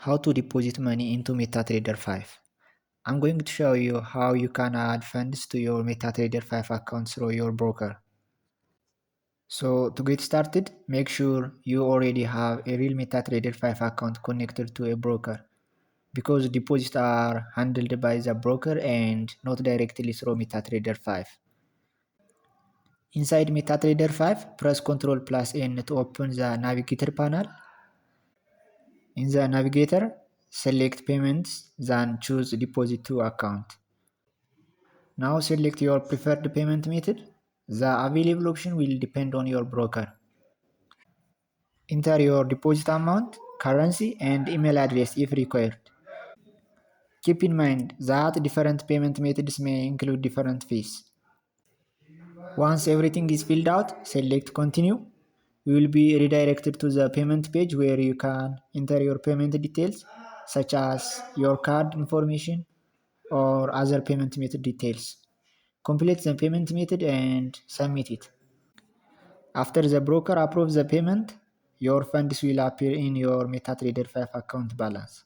How to deposit money into MetaTrader 5. I'm going to show you how you can add funds to your MetaTrader 5 account through your broker. So to get started, make sure you already have a real MetaTrader 5 account connected to a broker, because deposits are handled by the broker and not directly through MetaTrader 5. Inside MetaTrader 5, press Ctrl plus N to open the navigator panel. In the navigator, select payments, then choose deposit to account. Now select your preferred payment method. The available option will depend on your broker. Enter your deposit amount, currency, and email address if required. Keep in mind that different payment methods may include different fees. Once everything is filled out, select Continue. You will be redirected to the payment page where you can enter your payment details, such as your card information or other payment method details. Complete the payment method and submit it. After the broker approves the payment, your funds will appear in your MetaTrader 5 account balance.